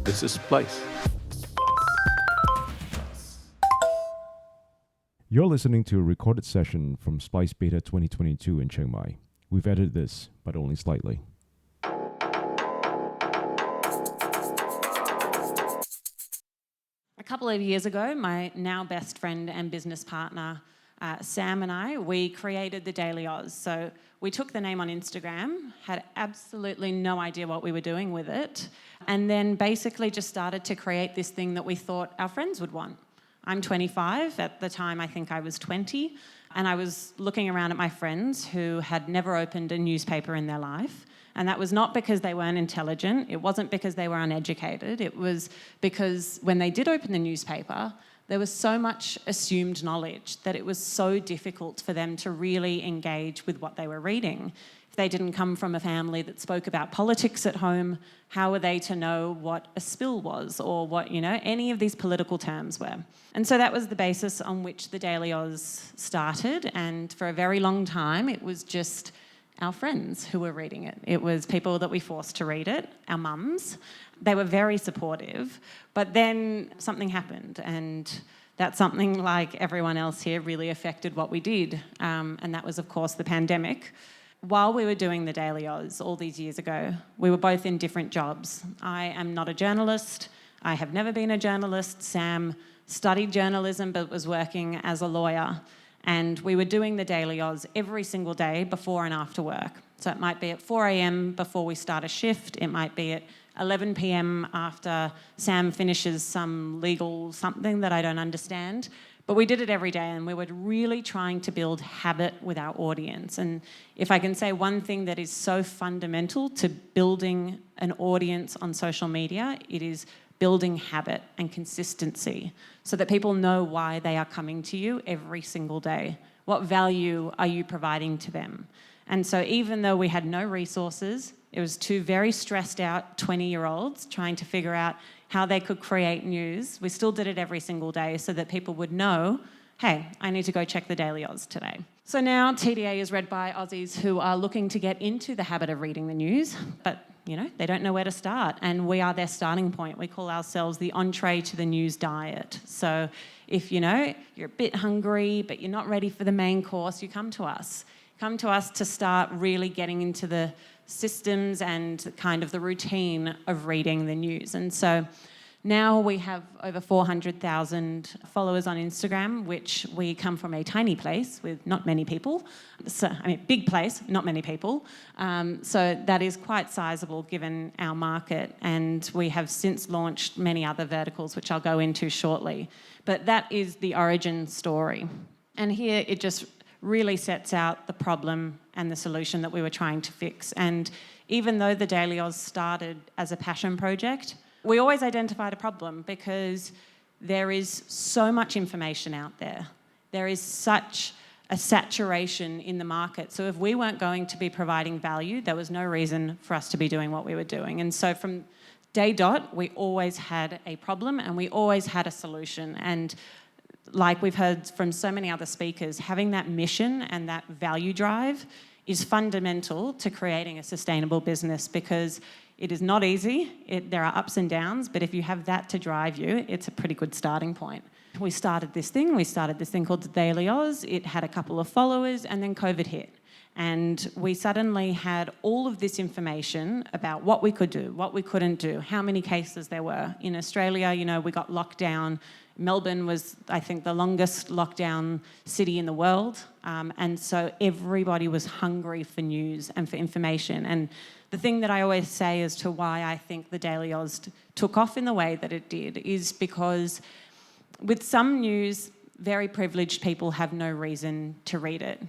This is Splice. You're listening to a recorded session from Splice Beta 2022 in Chiang Mai. We've edited this, but only slightly. A couple of years ago, my now best friend and business partner, Sam and I, we created the Daily Oz. So we took the name on Instagram, had absolutely no idea what we were doing with it, and then basically just started to create this thing that we thought our friends would want. I'm 25. At the time, I think I was 20, and I was looking around at my friends who had never opened a newspaper in their life. And that was not because they weren't intelligent. It wasn't because they were uneducated. It was because when they did open the newspaper, there was so much assumed knowledge that it was so difficult for them to really engage with what they were reading. If they didn't come from a family that spoke about politics at home, how were they to know what a spill was or what, any of these political terms were? And so that was the basis on which the Daily Oz started. And for a very long time, it was just our friends who were reading it. It was people that we forced to read it, our mums. They were very supportive, but then something happened, and that something, like everyone else here, really affected what we did, and that was, of course, the pandemic. While we were doing the Daily Oz all these years ago, we were both in different jobs. I am not a journalist. I have never been a journalist. Sam studied journalism but was working as a lawyer. And we were doing the Daily Oz every single day before and after work. So it might be at 4 a.m. before we start a shift. It might be at 11 p.m. after Sam finishes some legal something that I don't understand. But we did it every day, and we were really trying to build habit with our audience. And if I can say one thing that is so fundamental to building an audience on social media, it is building habit and consistency so that people know why they are coming to you every single day. What value are you providing to them? And so even though we had no resources, it was two very stressed out 20-year-olds trying to figure out how they could create news. We still did it every single day so that people would know, hey, I need to go check the Daily Oz today. So now TDA is read by Aussies who are looking to get into the habit of reading the news, but they don't know where to start, and we are their starting point. We call ourselves the entree to the news diet. So if you're a bit hungry but you're not ready for the main course, you come to us. Come to us to start really getting into the systems and kind of the routine of reading the news. And so now we have over 400,000 followers on Instagram, which we come from a tiny place with not many people. So, big place, not many people. So that is quite sizable given our market. And we have since launched many other verticals, which I'll go into shortly. But that is the origin story. And here it just really sets out the problem and the solution that we were trying to fix. And even though the Daily Oz started as a passion project, we always identified a problem because there is so much information out there. There is such a saturation in the market. So if we weren't going to be providing value, there was no reason for us to be doing what we were doing. And so from day dot, we always had a problem and we always had a solution. And like we've heard from so many other speakers, having that mission and that value drive is fundamental to creating a sustainable business, because it is not easy. There are ups and downs, but if you have that to drive you, it's a pretty good starting point. We started this thing called the Daily Oz. It had a couple of followers, and then COVID hit. And we suddenly had all of this information about what we could do, what we couldn't do, how many cases there were. In Australia, we got locked down. Melbourne was, I think, the longest lockdown city in the world. And so everybody was hungry for news and for information. And the thing that I always say as to why I think the Daily Oz took off in the way that it did is because with some news, very privileged people have no reason to read it.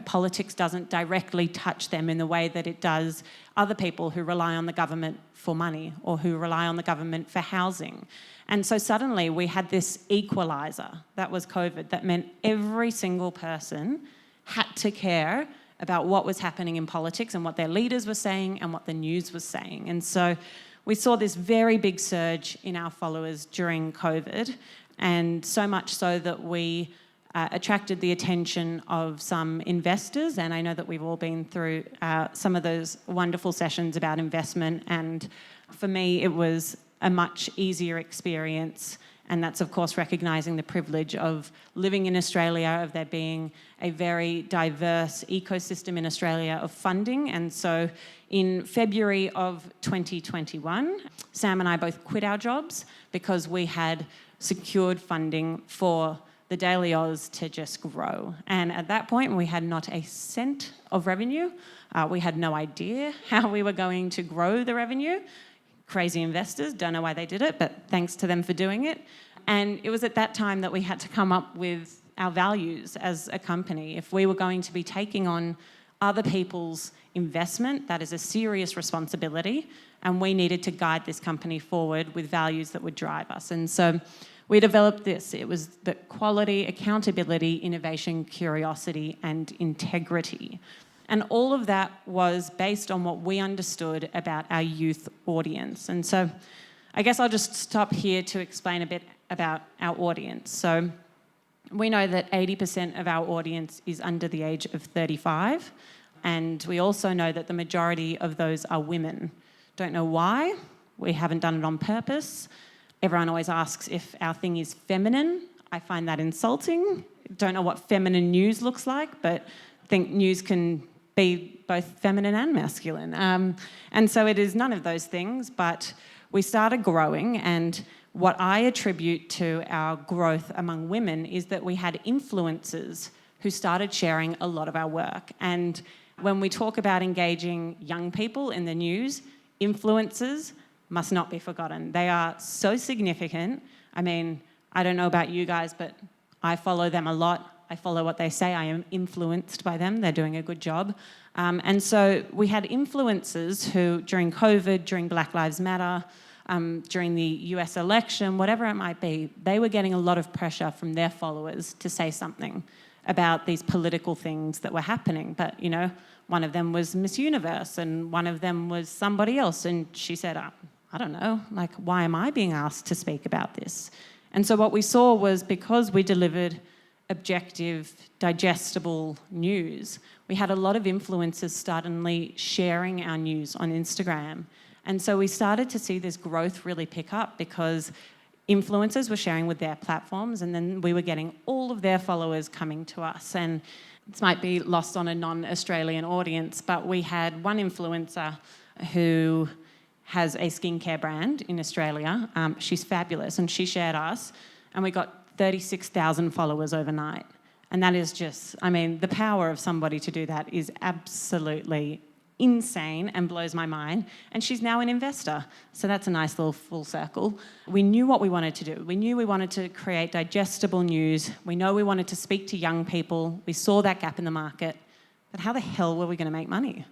Politics doesn't directly touch them in the way that it does other people who rely on the government for money or who rely on the government for housing. And so suddenly we had this equalizer, that was COVID, that meant every single person had to care about what was happening in politics and what their leaders were saying and what the news was saying. And so we saw this very big surge in our followers during COVID, and so much so that we attracted the attention of some investors. And I know that we've all been through some of those wonderful sessions about investment. And for me, it was a much easier experience. And that's, of course, recognising the privilege of living in Australia, of there being a very diverse ecosystem in Australia of funding. And so in February of 2021, Sam and I both quit our jobs because we had secured funding for the Daily Oz to just grow. And at that point, we had not a cent of revenue. We had no idea how we were going to grow the revenue. Crazy investors, don't know why they did it, but thanks to them for doing it. And it was at that time that we had to come up with our values as a company. If we were going to be taking on other people's investment, that is a serious responsibility, and we needed to guide this company forward with values that would drive us. And so we developed this. It was the quality, accountability, innovation, curiosity, and integrity. And all of that was based on what we understood about our youth audience. And so I guess I'll just stop here to explain a bit about our audience. So we know that 80% of our audience is under the age of 35, and we also know that the majority of those are women. Don't know why. We haven't done it on purpose. Everyone always asks if our thing is feminine. I find that insulting. Don't know what feminine news looks like, but I think news can be both feminine and masculine. And so it is none of those things, but we started growing, and what I attribute to our growth among women is that we had influencers who started sharing a lot of our work. And when we talk about engaging young people in the news, influencers must not be forgotten. They are so significant. I mean, I don't know about you guys, but I follow them a lot. I follow what they say. I am influenced by them. They're doing a good job. And so we had influencers who, during COVID, during Black Lives Matter, during the US election, whatever it might be, they were getting a lot of pressure from their followers to say something about these political things that were happening. But, you know, one of them was Miss Universe and one of them was somebody else. And she said, I don't know, like, why am I being asked to speak about this? And so what we saw was, because we delivered objective, digestible news, we had a lot of influencers suddenly sharing our news on Instagram. And so we started to see this growth really pick up, because influencers were sharing with their platforms, and then we were getting all of their followers coming to us. And this might be lost on a non-Australian audience, but we had one influencer who has a skincare brand in Australia. She's fabulous, and she shared us, and we got 36,000 followers overnight. And that is just, I mean, the power of somebody to do that is absolutely insane and blows my mind. And she's now an investor. So that's a nice little full circle. We knew what we wanted to do. We knew we wanted to create digestible news. We know we wanted to speak to young people. We saw that gap in the market. But how the hell were we going to make money?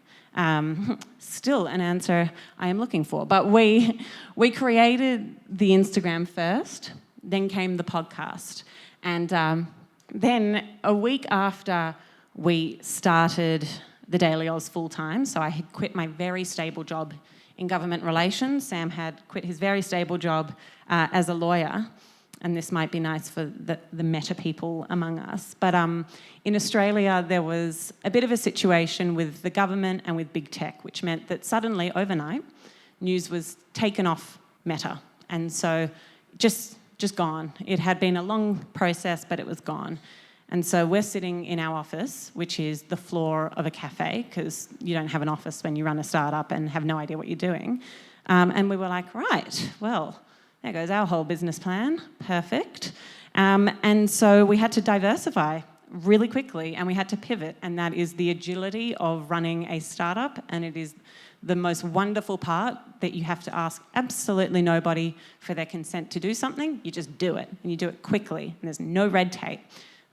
Still an answer I am looking for. But we created the Instagram first, then came the podcast. And then a week after we started the Daily Oz full-time, so I had quit my very stable job in government relations. Sam had quit his very stable job as a lawyer. And this might be nice for the meta people among us. But in Australia, there was a bit of a situation with the government and with big tech, which meant that suddenly, overnight, news was taken off Meta. And so just gone. It had been a long process, but it was gone. And so we're sitting in our office, which is the floor of a cafe, because you don't have an office when you run a startup and have no idea what you're doing. And we were like, right, well, there goes our whole business plan. Perfect. And so we had to diversify really quickly, and we had to pivot, and that is the agility of running a startup, and it is the most wonderful part, that you have to ask absolutely nobody for their consent to do something. You just do it, and you do it quickly, and there's no red tape.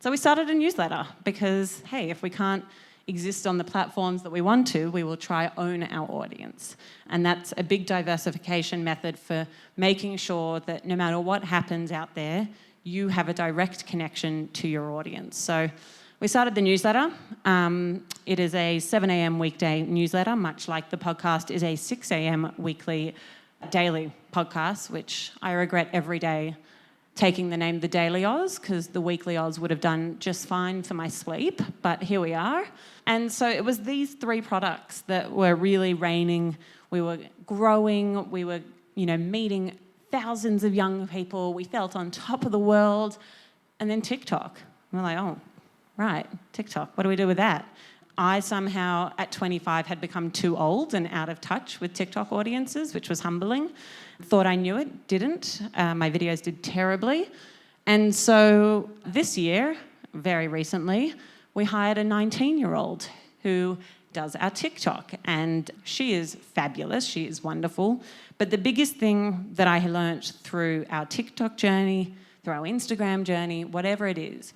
So we started a newsletter because, hey, if we can't exist on the platforms that we want to, we will try own our audience. And that's a big diversification method for making sure that no matter what happens out there, you have a direct connection to your audience. So we started the newsletter. It is a 7 a.m. weekday newsletter, much like the podcast is a 6 a.m. weekly daily podcast, which I regret every day taking the name The Daily Oz, because the Weekly Oz would have done just fine for my sleep, but here we are. And so it was these three products that were really reigning. We were growing, we were, meeting thousands of young people. We felt on top of the world. And then TikTok. And we're like, oh, right, TikTok. What do we do with that? I somehow, at 25, had become too old and out of touch with TikTok audiences, which was humbling. Thought I knew it, didn't. My videos did terribly. And so this year, very recently, we hired a 19-year-old who does our TikTok. And she is fabulous. She is wonderful. But the biggest thing that I learnt through our TikTok journey, through our Instagram journey, whatever it is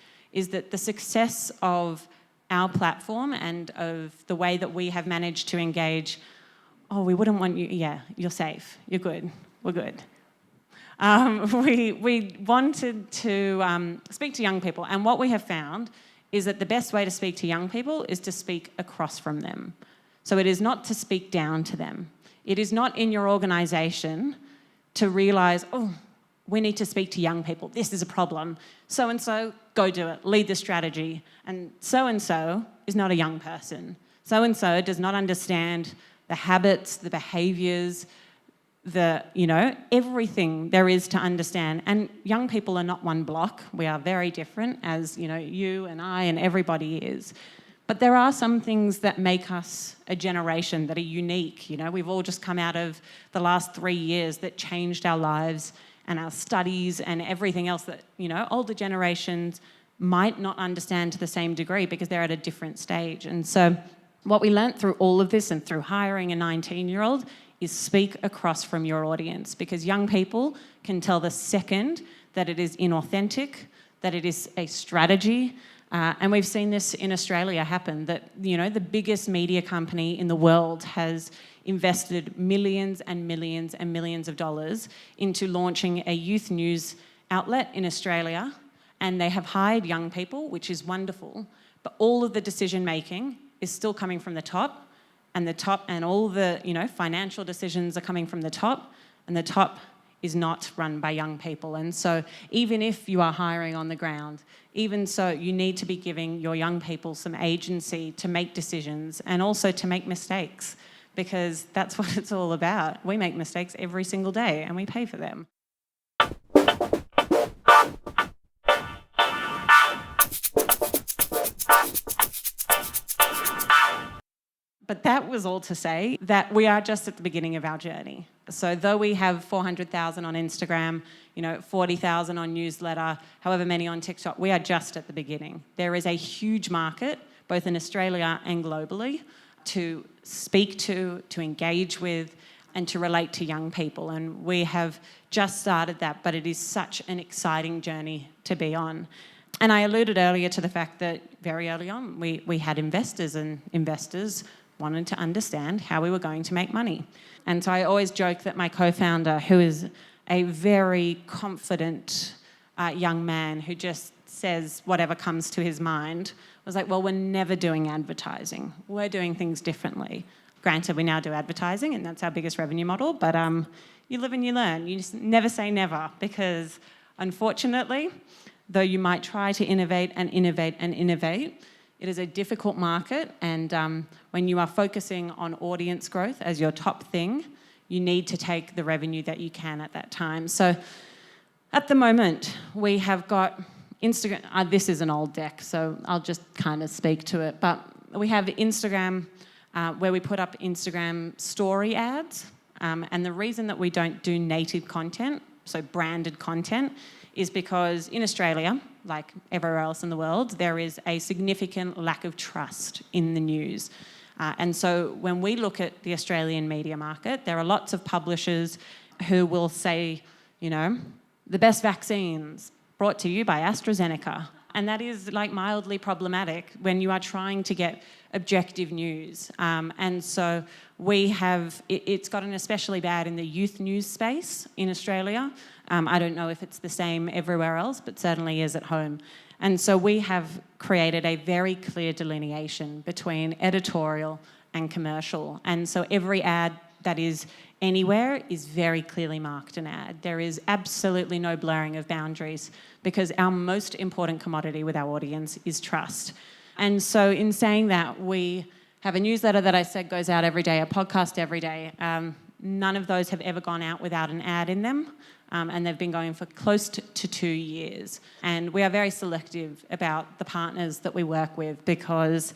that the success of our platform and of the way that we have managed to engage, we wouldn't want you, you're safe, you're good, we're good. We wanted to speak to young people, and what we have found is that the best way to speak to young people is to speak across from them. So it is not to speak down to them. It is not in your organisation to realise, we need to speak to young people. This is a problem. So-and-so, go do it. Lead the strategy. And so-and-so is not a young person. So-and-so does not understand the habits, the behaviours, everything there is to understand. And young people are not one block. We are very different, as, you and I and everybody is. But there are some things that make us a generation that are unique. We've all just come out of the last 3 years that changed our lives and our studies and everything else that, older generations might not understand to the same degree because they're at a different stage. And so what we learnt through all of this and through hiring a 19-year-old is speak across from your audience, because young people can tell the second that it is inauthentic, that it is a strategy. And we've seen this in Australia happen, that, the biggest media company in the world has invested millions and millions and millions of dollars into launching a youth news outlet in Australia, and they have hired young people, which is wonderful, but all of the decision making is still coming from the top, and all the financial decisions are coming from the top, and the top is not run by young people. And so even if you are hiring on the ground, even so, you need to be giving your young people some agency to make decisions and also to make mistakes, because that's what it's all about. We make mistakes every single day and we pay for them. But that was all to say that we are just at the beginning of our journey. So though we have 400,000 on Instagram, 40,000 on newsletter, however many on TikTok, we are just at the beginning. There is a huge market, both in Australia and globally, to speak to engage with, and to relate to young people. And we have just started that, but it is such an exciting journey to be on. And I alluded earlier to the fact that very early on, we had investors, and investors wanted to understand how we were going to make money. And so I always joke that my co-founder, who is a very confident young man who just says whatever comes to his mind, was like, well, we're never doing advertising. We're doing things differently. Granted, we now do advertising, and that's our biggest revenue model, but you live and you learn. You just never say never, because unfortunately, though you might try to innovate and innovate and innovate, it is a difficult market, and when you are focusing on audience growth as your top thing, you need to take the revenue that you can at that time. So at the moment, we have got Instagram. This is an old deck, so I'll just kind of speak to it. But we have Instagram, where we put up Instagram story ads. And the reason that we don't do native content, so branded content, is because in Australia, like everywhere else in the world, there is a significant lack of trust in the news. And so when we look at the Australian media market, there are lots of publishers who will say, the best vaccines brought to you by AstraZeneca. And that is like mildly problematic when you are trying to get objective news. And so we have, it's gotten especially bad in the youth news space in Australia. I don't know if it's the same everywhere else, but certainly is at home. And so we have created a very clear delineation between editorial and commercial. And so every ad that is anywhere is very clearly marked an ad. There is absolutely no blurring of boundaries, because our most important commodity with our audience is trust. And so in saying that, we have a newsletter that I said goes out every day, a podcast every day. None of those have ever gone out without an ad in them, and they've been going for close to 2 years. And we are very selective about the partners that we work with because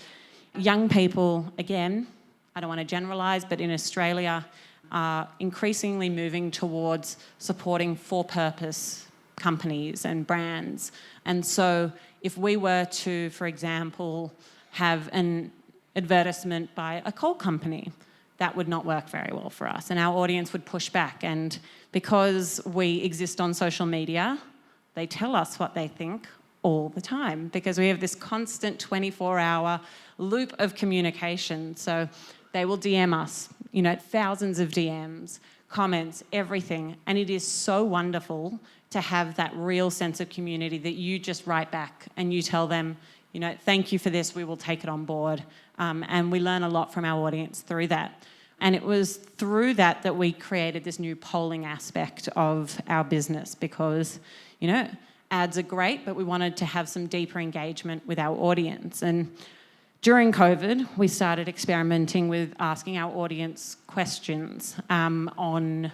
young people, again, I don't want to generalise, but in Australia are increasingly moving towards supporting for-purpose companies and brands. And so if we were to, for example, have an advertisement by a coal company, that would not work very well for us, and our audience would push back. And because we exist on social media, they tell us what they think all the time because we have this constant 24-hour loop of communication. So they will DM us, thousands of DMs, comments, everything. And it is so wonderful to have that real sense of community that you just write back and you tell them, thank you for this, we will take it on board. And we learn a lot from our audience through that. And it was through that we created this new polling aspect of our business because, ads are great, but we wanted to have some deeper engagement with our audience. And during COVID, we started experimenting with asking our audience questions on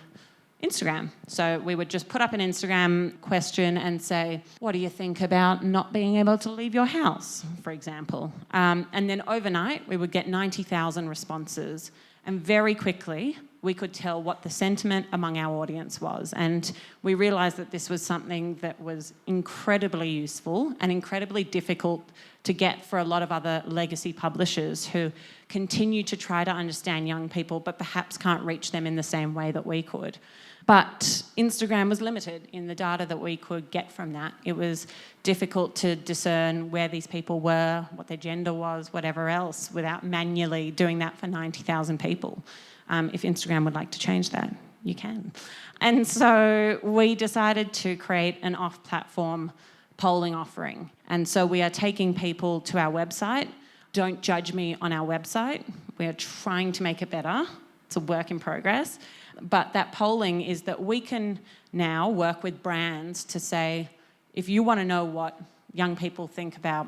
Instagram. So we would just put up an Instagram question and say, what do you think about not being able to leave your house, for example? And then overnight, we would get 90,000 responses. And very quickly, we could tell what the sentiment among our audience was. And we realised that this was something that was incredibly useful and incredibly difficult to get for a lot of other legacy publishers who continue to try to understand young people but perhaps can't reach them in the same way that we could. But Instagram was limited in the data that we could get from that. It was difficult to discern where these people were, what their gender was, whatever else, without manually doing that for 90,000 people. If Instagram would like to change that, you can. And so we decided to create an off-platform polling offering. And so we are taking people to our website. Don't judge me on our website. We are trying to make it better. It's a work in progress. But that polling is that we can now work with brands to say, if you want to know what young people think about,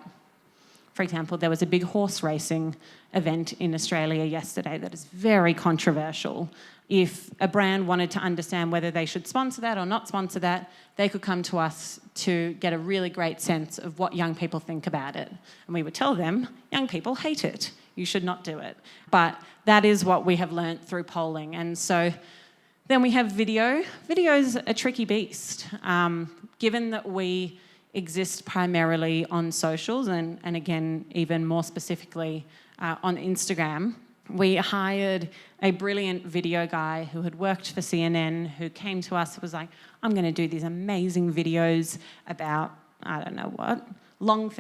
for example, there was a big horse racing event in Australia yesterday that is very controversial. If a brand wanted to understand whether they should sponsor that or not sponsor that, they could come to us to get a really great sense of what young people think about it. And we would tell them, young people hate it. You should not do it. But that is what we have learnt through polling. And so then we have video. Video is a tricky beast. Given that we exist primarily on socials and again, even more specifically on Instagram, we hired a brilliant video guy who had worked for CNN who came to us and was like, I'm going to do these amazing videos about, I don't know what, long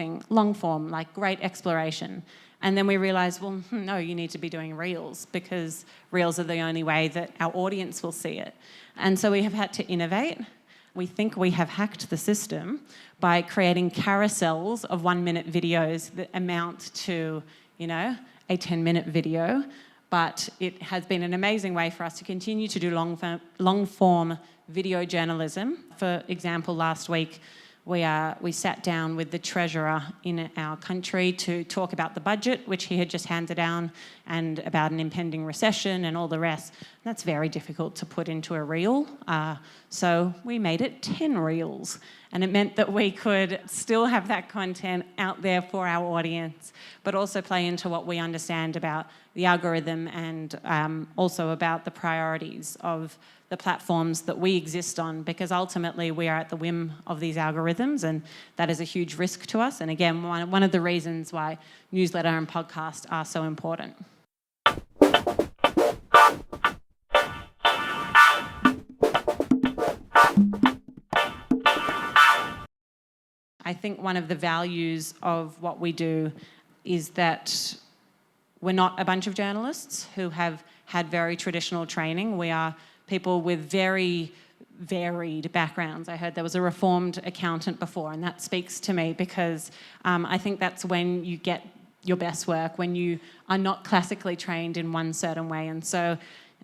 form, like great exploration. And then we realised, well, no, you need to be doing reels because reels are the only way that our audience will see it. And so we have had to innovate. We think we have hacked the system by creating carousels of 1-minute videos that amount to, a 10-minute video. But it has been an amazing way for us to continue to do long-form video journalism. For example, last week, we sat down with the treasurer in our country to talk about the budget, which he had just handed down, and about an impending recession and all the rest. That's very difficult to put into a reel. So we made it 10 reels. And it meant that we could still have that content out there for our audience, but also play into what we understand about the algorithm and also about the priorities of the platforms that we exist on, because ultimately we are at the whim of these algorithms, and that is a huge risk to us. And again, one of the reasons why newsletter and podcast are so important. I think one of the values of what we do is that we're not a bunch of journalists who have had very traditional training. We are people with very varied backgrounds. I heard there was a reformed accountant before, and that speaks to me because I think that's when you get your best work, when you are not classically trained in one certain way. And so,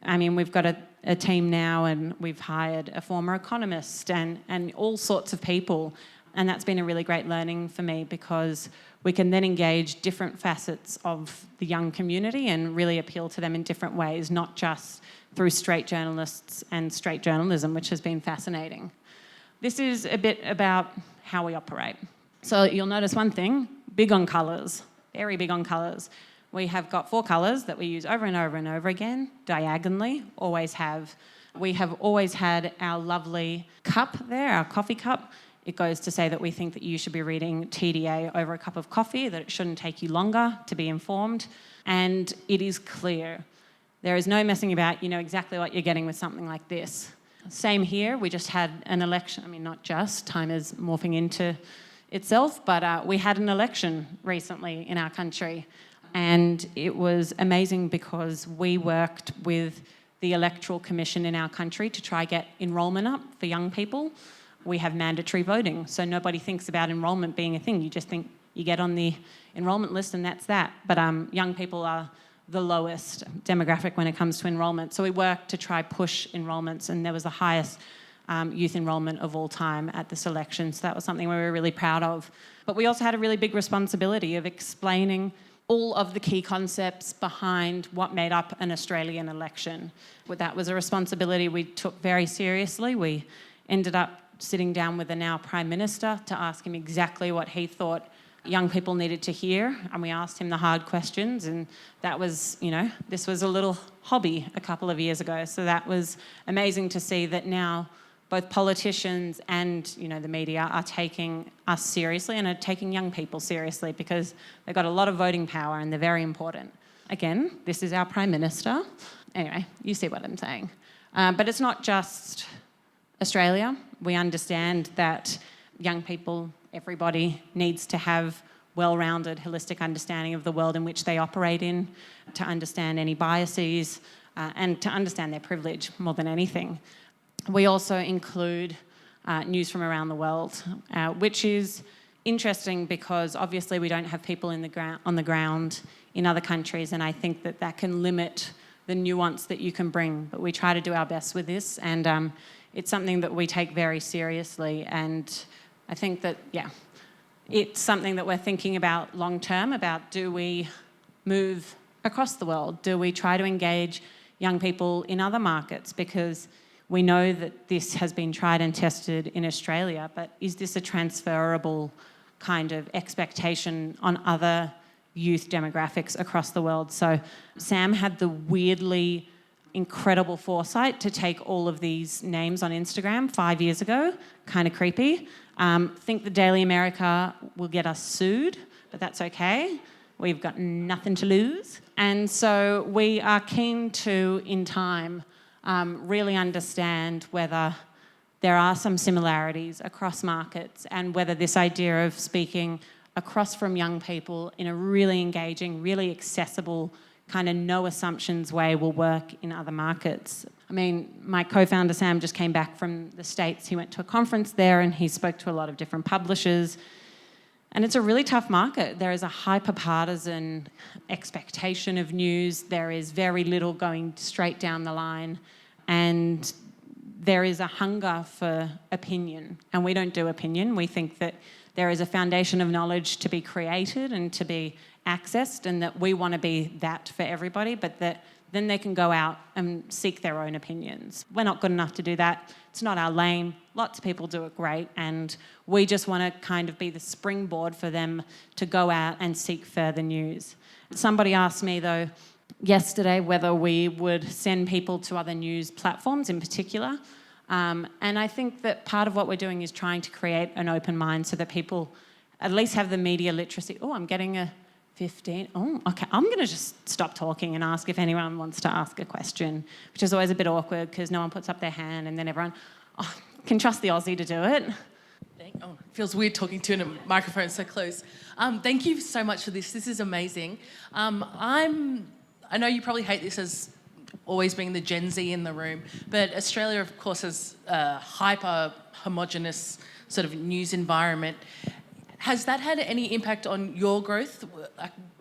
we've got a team now, and we've hired a former economist and all sorts of people. And that's been a really great learning for me because we can then engage different facets of the young community and really appeal to them in different ways, not just through straight journalists and straight journalism, which has been fascinating. This is a bit about how we operate. So you'll notice one thing, big on colours, very big on colours. We have got 4 colours that we use over and over and over again, diagonally, always have. We have always had our lovely cup there, our coffee cup. It goes to say that we think that you should be reading TDA over a cup of coffee, that it shouldn't take you longer to be informed. And it is clear. There is no messing about. You know exactly what you're getting with something like this. Same here. We just had an election. I mean, not just. Time is morphing into itself. But we had an election recently in our country. And it was amazing because we worked with the Electoral Commission in our country to try get enrolment up for young people. We have mandatory voting, so nobody thinks about enrolment being a thing. You just think you get on the enrolment list and that's that. But young people are the lowest demographic when it comes to enrolment. So we worked to try push enrolments, and there was the highest youth enrolment of all time at this election. So that was something we were really proud of. But we also had a really big responsibility of explaining all of the key concepts behind what made up an Australian election. That was a responsibility we took very seriously. We ended up sitting down with the now Prime Minister to ask him exactly what he thought young people needed to hear, and we asked him the hard questions, and that was, this was a little hobby a couple of years ago. So that was amazing to see that now both politicians and the media are taking us seriously and are taking young people seriously, because they've got a lot of voting power and they're very important. Again, this is our Prime Minister. Anyway, you see what I'm saying. But it's not just Australia. We understand that young people, everybody, needs to have well-rounded, holistic understanding of the world in which they operate in, to understand any biases, and to understand their privilege more than anything. We also include news from around the world, which is interesting because obviously we don't have people on the ground in other countries, and I think that can limit the nuance that you can bring. But we try to do our best with this, and it's something that we take very seriously. And I think that, it's something that we're thinking about long term, about do we move across the world? Do we try to engage young people in other markets? Because we know that this has been tried and tested in Australia, but is this a transferable kind of expectation on other youth demographics across the world? So Sam had the weirdly incredible foresight to take all of these names on Instagram 5 years ago. Kind of creepy. Think the Daily America will get us sued, but that's okay. We've got nothing to lose. And so we are keen to, in time, really understand whether there are some similarities across markets, and whether this idea of speaking across from young people in a really engaging, really accessible, kind of no assumptions way will work in other markets. I mean, my co-founder Sam just came back from the States. He went to a conference there and he spoke to a lot of different publishers. And it's a really tough market. There is a hyper-partisan expectation of news. There is very little going straight down the line. And there is a hunger for opinion. And we don't do opinion. We think that there is a foundation of knowledge to be created and to be accessed, and that we want to be that for everybody, but that then they can go out and seek their own opinions. We're not good enough to do that. It's not our lane. Lots of people do it great, and we just want to kind of be the springboard for them to go out and seek further news. Somebody asked me, though, yesterday whether we would send people to other news platforms in particular. And I think that part of what we're doing is trying to create an open mind so that people at least have the media literacy. Oh, I'm getting a 15. Oh, okay. I'm going to just stop talking and ask if anyone wants to ask a question, which is always a bit awkward because no one puts up their hand and then everyone can trust the Aussie to do it. It feels weird talking to a microphone so close. Thank you so much for this. This is amazing. I know you probably hate this as always being the Gen Z in the room, but Australia, of course, has a hyper-homogenous sort of news environment. Has that had any impact on your growth?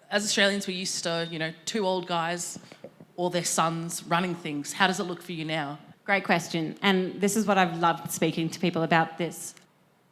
As Australians, we're used to, 2 old guys or their sons running things. How does it look for you now? Great question. And this is what I've loved speaking to people about this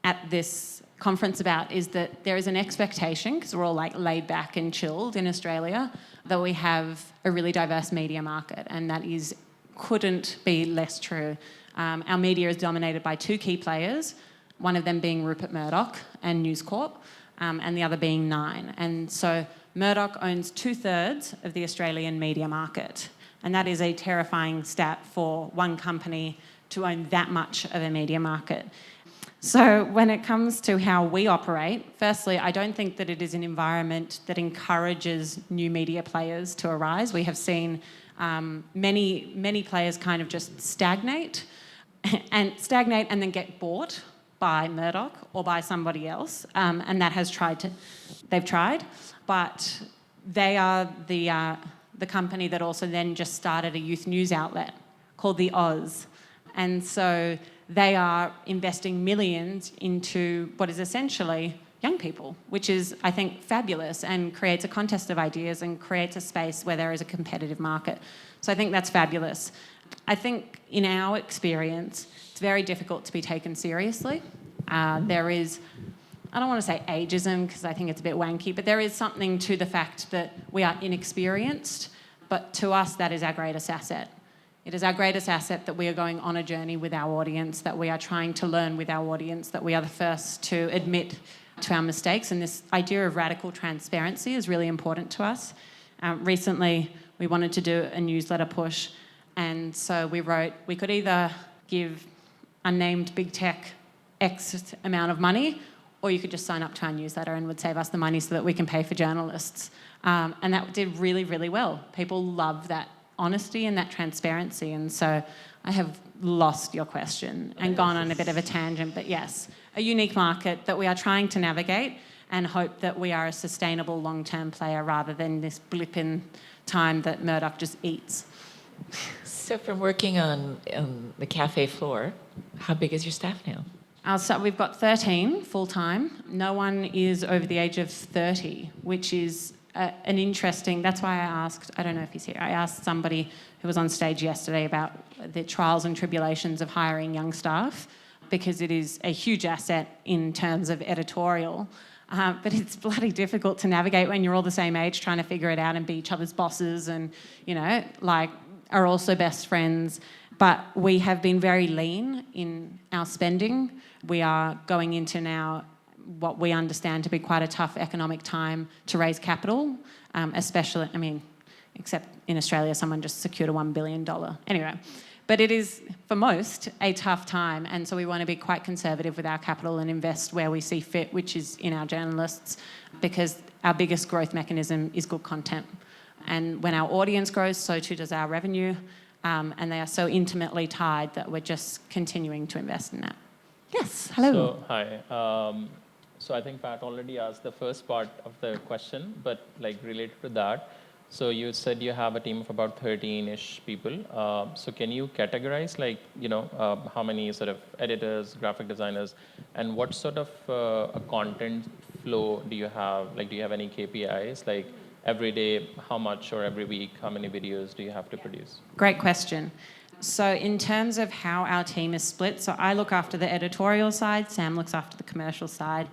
at this conference about, is that there is an expectation, because we're all like laid back and chilled in Australia, that we have a really diverse media market, and that is couldn't be less true. Our media is dominated by two key players, one of them being Rupert Murdoch and News Corp, and the other being Nine. And so Murdoch owns 2/3 of the Australian media market. And that is a terrifying stat for one company to own that much of a media market. So when it comes to how we operate, firstly, I don't think that it is an environment that encourages new media players to arise. We have seen many players kind of just stagnate and then get bought by Murdoch or by somebody else, and that they've tried, but they are the company that also then just started a youth news outlet called The Oz. And so they are investing millions into what is essentially young people, which is, I think, fabulous and creates a contest of ideas and creates a space where there is a competitive market. So I think that's fabulous. I think in our experience, it's very difficult to be taken seriously. There is, I don't want to say ageism because I think it's a bit wanky, but there is something to the fact that we are inexperienced, but to us that is our greatest asset. It is our greatest asset that we are going on a journey with our audience, that we are trying to learn with our audience, that we are the first to admit to our mistakes, and this idea of radical transparency is really important to us. Recently, we wanted to do a newsletter push, and so we wrote, we could either give unnamed big tech X amount of money, or you could just sign up to our newsletter and would save us the money so that we can pay for journalists. And that did really, really well. People love that honesty and that transparency. And so I have lost your question and gone on a bit of a tangent, but yes, a unique market that we are trying to navigate and hope that we are a sustainable long-term player rather than this blip in time that Murdoch just eats. So from working on the cafe floor, how big is your staff now? So we've got 13 full-time. No one is over the age of 30, which is an interesting... That's why I asked, I don't know if he's here, I asked somebody who was on stage yesterday about the trials and tribulations of hiring young staff, because it is a huge asset in terms of editorial. But it's bloody difficult to navigate when you're all the same age trying to figure it out and be each other's bosses and, are also best friends. But we have been very lean in our spending. We are going into now what we understand to be quite a tough economic time to raise capital, especially, except in Australia, someone just secured a $1 billion. Anyway, but it is, for most, a tough time, and so we want to be quite conservative with our capital and invest where we see fit, which is in our journalists, because our biggest growth mechanism is good content. And when our audience grows, so too does our revenue, and they are so intimately tied that we're just continuing to invest in that. Yes, hello. So, hi. So I think Pat already asked the first part of the question, but related to that. So you said you have a team of about 13-ish people. So can you categorize how many sort of editors, graphic designers, and what sort of a content flow do you have? Do you have any KPIs? Every day, how much, or every week, how many videos do you have to produce? Great question. So in terms of how our team is split, so I look after the editorial side, Sam looks after the commercial side.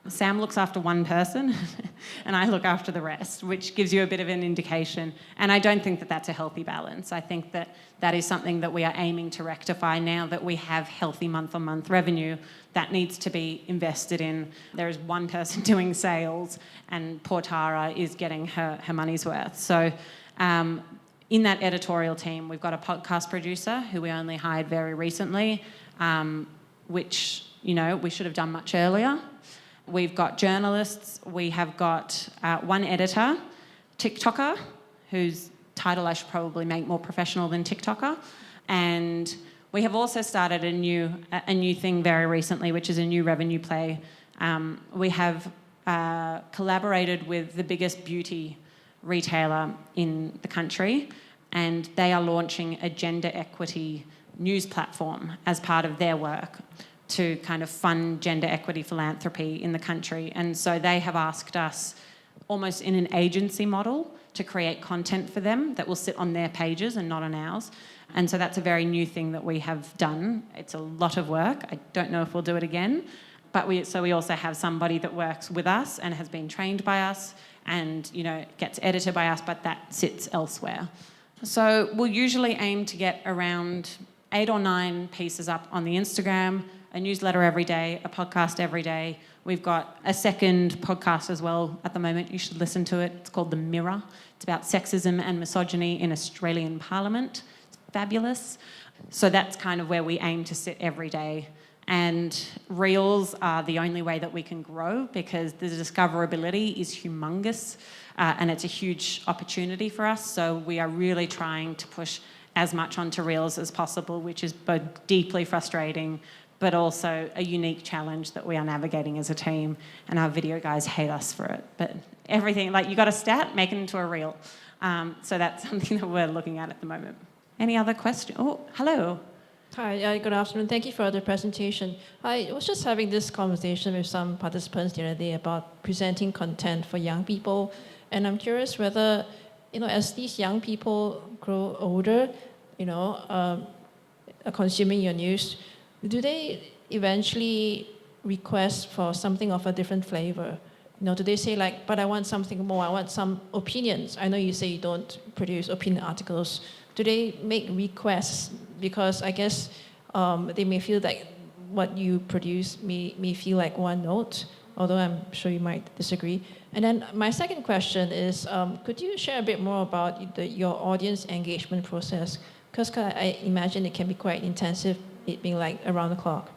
Sam looks after one person and I look after the rest, which gives you a bit of an indication. And I don't think that that's a healthy balance. I think that that is something that we are aiming to rectify now that we have healthy month-on-month revenue. That needs to be invested in. There is one person doing sales and poor Tara is getting her money's worth. So in that editorial team, we've got a podcast producer who we only hired very recently, which, we should have done much earlier. We've got journalists. We have got one editor, TikToker, whose title I should probably make more professional than TikToker. And we have also started a new thing very recently, which is a new revenue play. We have collaborated with the biggest beauty retailer in the country, and they are launching a gender equity news platform as part of their work to kind of fund gender equity philanthropy in the country. And so they have asked us, almost in an agency model, to create content for them that will sit on their pages and not on ours. And so that's a very new thing that we have done. It's a lot of work. I don't know if we'll do it again. But we also have somebody that works with us and has been trained by us and, gets edited by us, but that sits elsewhere. So we'll usually aim to get around 8 or 9 pieces up on the Instagram, a newsletter every day, a podcast every day. We've got a second podcast as well at the moment. You should listen to it. It's called The Mirror. It's about sexism and misogyny in Australian Parliament. It's fabulous. So that's kind of where we aim to sit every day. And Reels are the only way that we can grow because the discoverability is humongous and it's a huge opportunity for us. So we are really trying to push as much onto Reels as possible, which is both deeply frustrating but also a unique challenge that we are navigating as a team, and our video guys hate us for it. But everything, like you got a stat, make it into a reel. So that's something that we're looking at the moment. Any other questions? Oh, hello. Hi, good afternoon. Thank you for the presentation. I was just having this conversation with some participants the other day about presenting content for young people, and I'm curious whether, as these young people grow older, consuming your news, do they eventually request for something of a different flavor? Do they say like, but I want something more, I want some opinions? I know you say you don't produce opinion articles. Do they make requests? Because I guess they may feel like what you produce may feel like one note, although I'm sure you might disagree. And then my second question is, could you share a bit more about your audience engagement process? Because I imagine it can be quite intensive, it being like around the clock.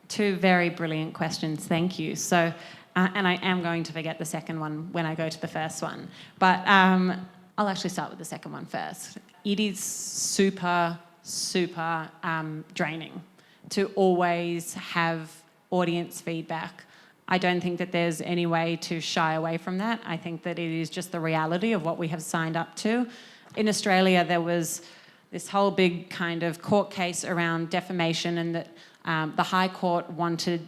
Two very brilliant questions, thank you. So, and I am going to forget the second one when I go to the first one, but I'll actually start with the second one first. It is super draining to always have audience feedback. I don't think that there's any way to shy away from that. I think that it is just the reality of what we have signed up to. In Australia, there was this whole big kind of court case around defamation, and that the High Court wanted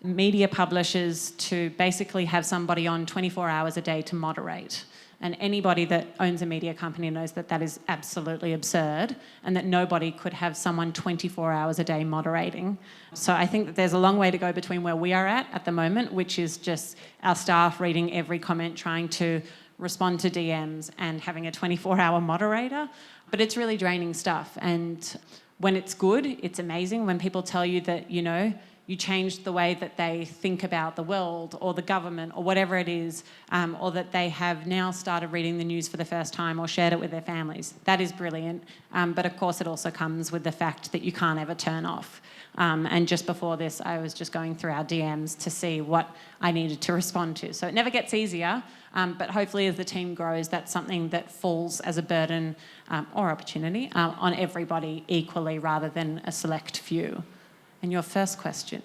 media publishers to basically have somebody on 24 hours a day to moderate. And anybody that owns a media company knows that that is absolutely absurd, and that nobody could have someone 24 hours a day moderating. So I think that there's a long way to go between where we are at the moment, which is just our staff reading every comment, trying to respond to DMs, and having a 24-hour moderator. But it's really draining stuff. And when it's good, it's amazing. When people tell you that, you changed the way that they think about the world or the government or whatever it is, or that they have now started reading the news for the first time or shared it with their families. That is brilliant. But of course, it also comes with the fact that you can't ever turn off. And just before this, I was just going through our DMs to see what I needed to respond to. So it never gets easier, but hopefully as the team grows, that's something that falls as a burden or opportunity on everybody equally rather than a select few. And your first question,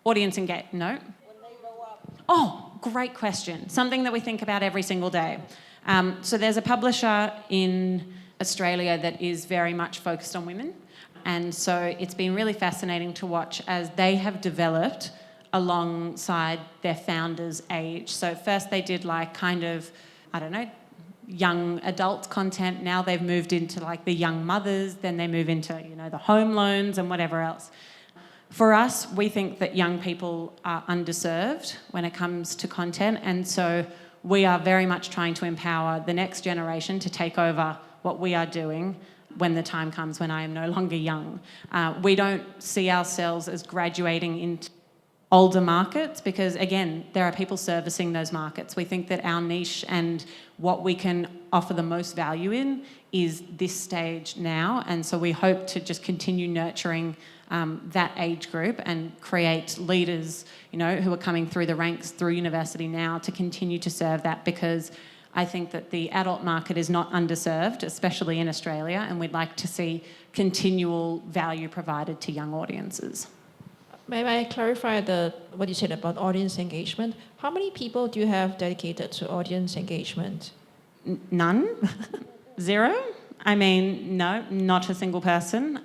audience engagement, no? When they grow up. Oh, great question. Something that we think about every single day. So there's a publisher in Australia that is very much focused on women. And so it's been really fascinating to watch as they have developed alongside their founders' age. So first they did young adult content. Now they've moved into the young mothers, then they move into, the home loans and whatever else. For us, we think that young people are underserved when it comes to content, and so we are very much trying to empower the next generation to take over what we are doing when the time comes when I am no longer young. We don't see ourselves as graduating into older markets because, again, there are people servicing those markets. We think that our niche and what we can offer the most value in is this stage now, and so we hope to just continue nurturing that age group and create leaders, who are coming through the ranks through university now to continue to serve that, because I think that the adult market is not underserved, especially in Australia, and we'd like to see continual value provided to young audiences. May I clarify what you said about audience engagement? How many people do you have dedicated to audience engagement? None? Zero? No, not a single person.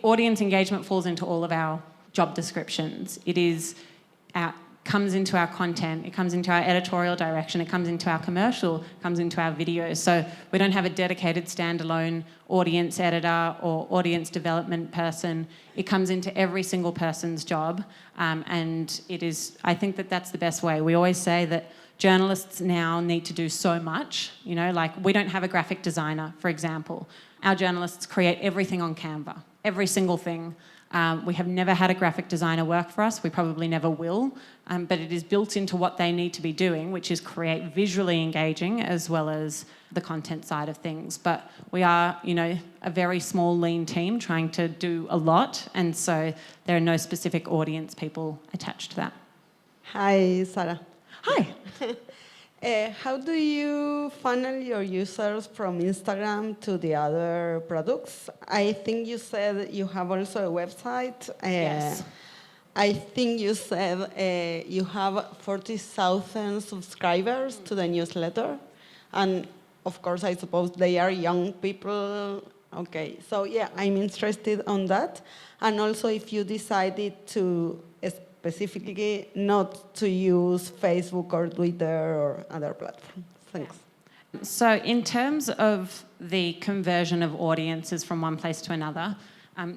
Audience engagement falls into all of our job descriptions. Comes into our content, it comes into our editorial direction, it comes into our commercial, it comes into our videos. So we don't have a dedicated standalone audience editor or audience development person. It comes into every single person's job, and I think that that's the best way. We always say that journalists now need to do so much. You know, like we don't have a graphic designer, for example. Our journalists create everything on Canva, every single thing. We have never had a graphic designer work for us. We probably never will. But it is built into what they need to be doing, which is create visually engaging as well as the content side of things. But we are, you know, a very small, lean team trying to do a lot. And so there are no specific audience people attached to that. Hi, Zara. Hi. How do you funnel your users from Instagram to the other products? I think you said you have also a website. Yes. I think you said you have 40,000 subscribers to the newsletter. And of course, I suppose they are young people. Okay, so yeah, I'm interested on that. And also if you decided to specifically not to use Facebook or Twitter or other platforms. Thanks. So in terms of the conversion of audiences from one place to another,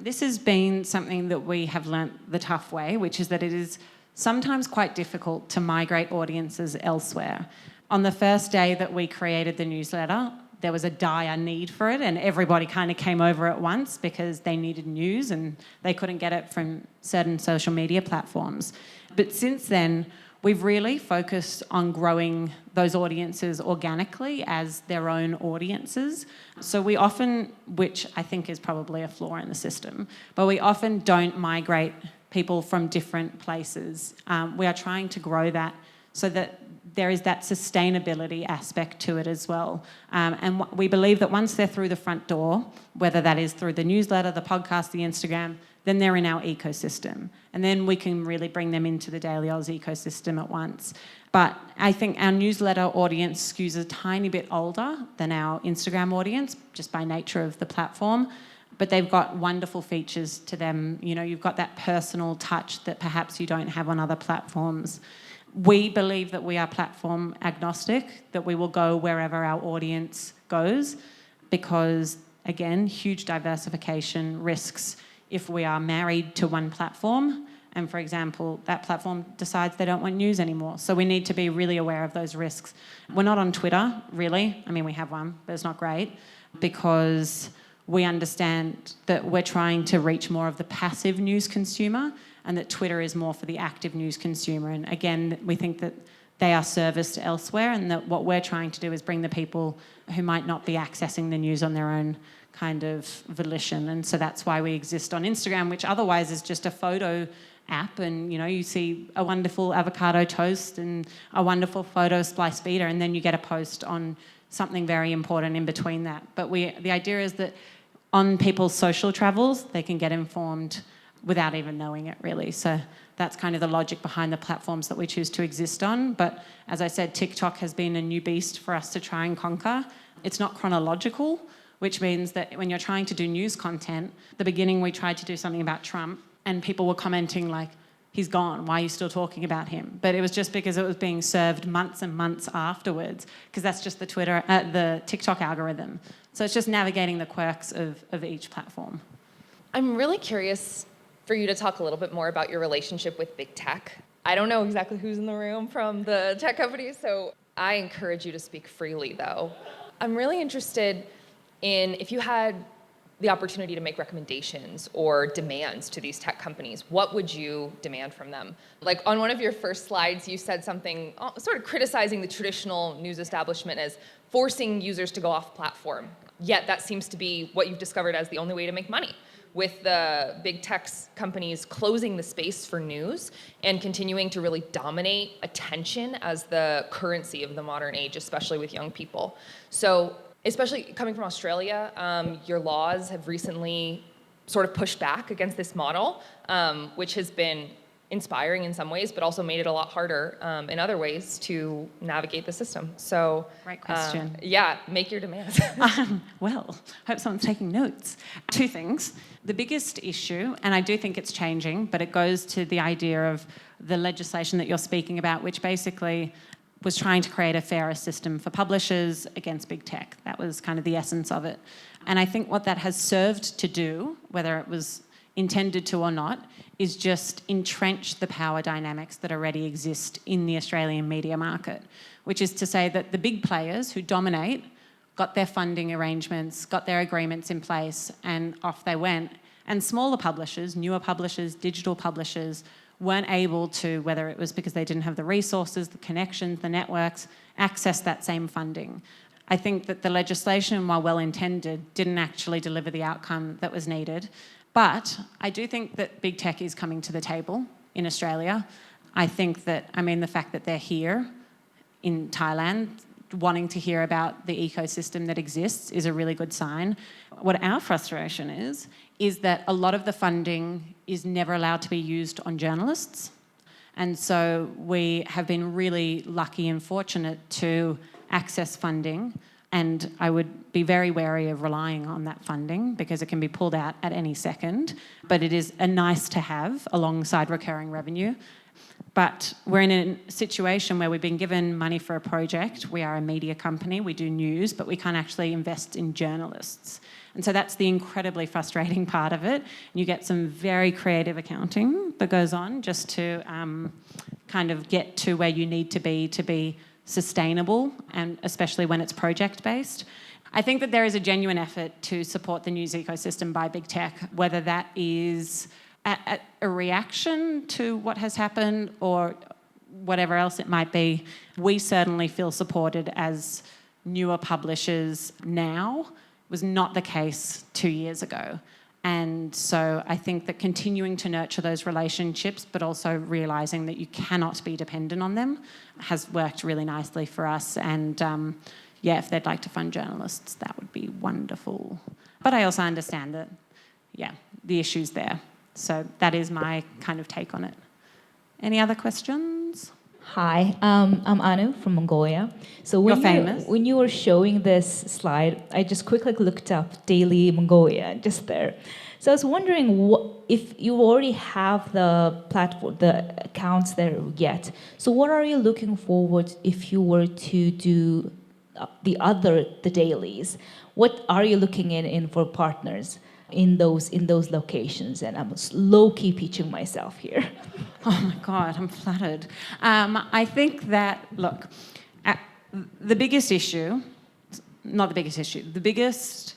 this has been something that we have learnt the tough way, which is that it is sometimes quite difficult to migrate audiences elsewhere. On the first day that we created the newsletter, there was a dire need for it, and everybody kind of came over at once because they needed news and they couldn't get it from certain social media platforms. But since then, we've really focused on growing those audiences organically as their own audiences. So we often, which I think is probably a flaw in the system, but we often don't migrate people from different places. We are trying to grow that so that there is that sustainability aspect to it as well. And we believe that once they're through the front door, whether that is through the newsletter, the podcast, the Instagram, then they're in our ecosystem. And then we can really bring them into the Daily Oz ecosystem at once. But I think our newsletter audience skews a tiny bit older than our Instagram audience, just by nature of the platform. But they've got wonderful features to them. You know, you've got that personal touch that perhaps you don't have on other platforms. We believe that we are platform agnostic, that we will go wherever our audience goes because, again, huge diversification risks if we are married to one platform and, for example, that platform decides they don't want news anymore. So we need to be really aware of those risks. We're not on Twitter, really. I mean, we have one, but it's not great because we understand that we're trying to reach more of the passive news consumer and that Twitter is more for the active news consumer. And again, we think that they are serviced elsewhere and that what we're trying to do is bring the people who might not be accessing the news on their own kind of volition. And so that's why we exist on Instagram, which otherwise is just a photo app. And, you know, you see a wonderful avocado toast and a wonderful photo of Splice Beta, and then you get a post on something very important in between that. But the idea is that on people's social travels, they can get informed without even knowing it, really. So that's kind of the logic behind the platforms that we choose to exist on. But as I said, TikTok has been a new beast for us to try and conquer. It's not chronological, which means that when you're trying to do news content, at the beginning we tried to do something about Trump and people were commenting like, he's gone, why are you still talking about him? But it was just because it was being served months and months afterwards, because that's just the TikTok algorithm. So it's just navigating the quirks of each platform. I'm really curious for you to talk a little bit more about your relationship with big tech. I don't know exactly who's in the room from the tech companies, so I encourage you to speak freely, though. I'm really interested in if you had the opportunity to make recommendations or demands to these tech companies, what would you demand from them? Like on one of your first slides, you said something sort of criticizing the traditional news establishment as forcing users to go off platform. Yet that seems to be what you've discovered as the only way to make money, with the big tech companies closing the space for news and continuing to really dominate attention as the currency of the modern age, especially with young people. So, especially coming from Australia, your laws have recently sort of pushed back against this model, which has been inspiring in some ways, but also made it a lot harder in other ways to navigate the system. So, Great question. Yeah, make your demands. Well, hope someone's taking notes. Two things. The biggest issue, and I do think it's changing, but it goes to the idea of the legislation that you're speaking about, which basically was trying to create a fairer system for publishers against big tech. That was kind of the essence of it. And I think what that has served to do, whether it was intended to or not, is just entrench the power dynamics that already exist in the Australian media market, which is to say that the big players who dominate got their funding arrangements, got their agreements in place, and off they went. And smaller publishers, newer publishers, digital publishers, weren't able to, whether it was because they didn't have the resources, the connections, the networks, access that same funding. I think that the legislation, while well-intended, didn't actually deliver the outcome that was needed. But I do think that big tech is coming to the table in Australia. I think that, the fact that they're here in Thailand, wanting to hear about the ecosystem that exists is a really good sign. What our frustration is that a lot of the funding is never allowed to be used on journalists. And so we have been really lucky and fortunate to access funding, and I would be very wary of relying on that funding because it can be pulled out at any second, but it is a nice to have alongside recurring revenue. But we're in a situation where we've been given money for a project. We are a media company, we do news, but we can't actually invest in journalists. And so that's the incredibly frustrating part of it. You get some very creative accounting that goes on just to kind of get to where you need to be sustainable, and especially when it's project-based. I think that there is a genuine effort to support the news ecosystem by big tech, whether that is a reaction to what has happened or whatever else it might be. We certainly feel supported as newer publishers now. Was not the case 2 years ago. And so I think that continuing to nurture those relationships, but also realising that you cannot be dependent on them, has worked really nicely for us. And if they'd like to fund journalists, that would be wonderful. But I also understand that, the issue's there. So that is my kind of take on it. Any other questions? Hi, I'm Anu from Mongolia. So You're famous. When you were showing this slide, I just quickly looked up Daily Mongolia just there. So I was wondering if you already have the platform, the accounts there yet. So what are you looking forward if you were to do the dailies? What are you looking in for partners in those locations? And I'm low-key pitching myself here. Oh my God, I'm flattered. I think that, look, the biggest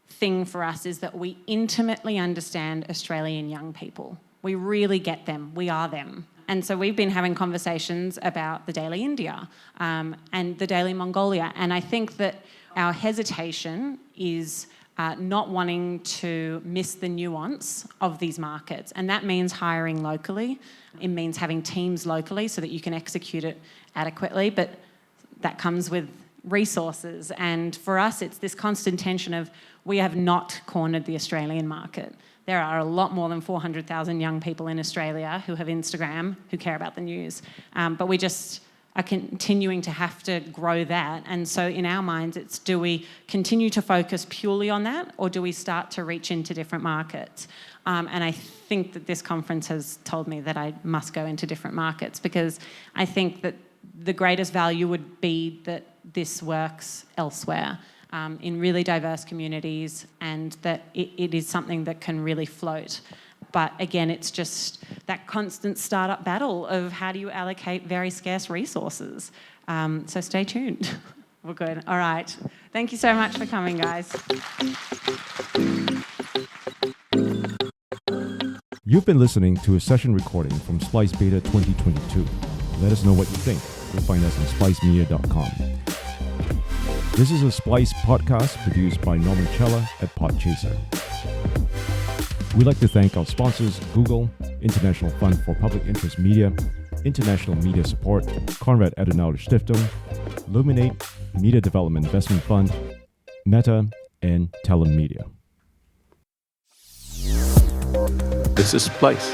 thing for us is that we intimately understand Australian young people. We really get them. We are them. And so we've been having conversations about the Daily India and the Daily Mongolia. And I think that our hesitation is not wanting to miss the nuance of these markets. And that means hiring locally. It means having teams locally so that you can execute it adequately. But that comes with resources. And for us, it's this constant tension of we have not cornered the Australian market. There are a lot more than 400,000 young people in Australia who have Instagram, who care about the news. But we just are continuing to have to grow that. And so in our minds, it's do we continue to focus purely on that, or do we start to reach into different markets? And I think that this conference has told me that I must go into different markets, because I think that the greatest value would be that this works elsewhere in really diverse communities, and that it is something that can really float. But again, it's just that constant startup battle of how do you allocate very scarce resources. So stay tuned. We're good. All right. Thank you so much for coming, guys. You've been listening to a session recording from Splice Beta 2022. Let us know what you think. You'll find us on spicemedia.com. This is a Splice podcast produced by Norman Chella at Podchaser. We'd like to thank our sponsors, Google, International Fund for Public Interest Media, International Media Support, Konrad Adenauer Stiftung, Luminate, Media Development Investment Fund, Meta, and Telemedia. This is Splice.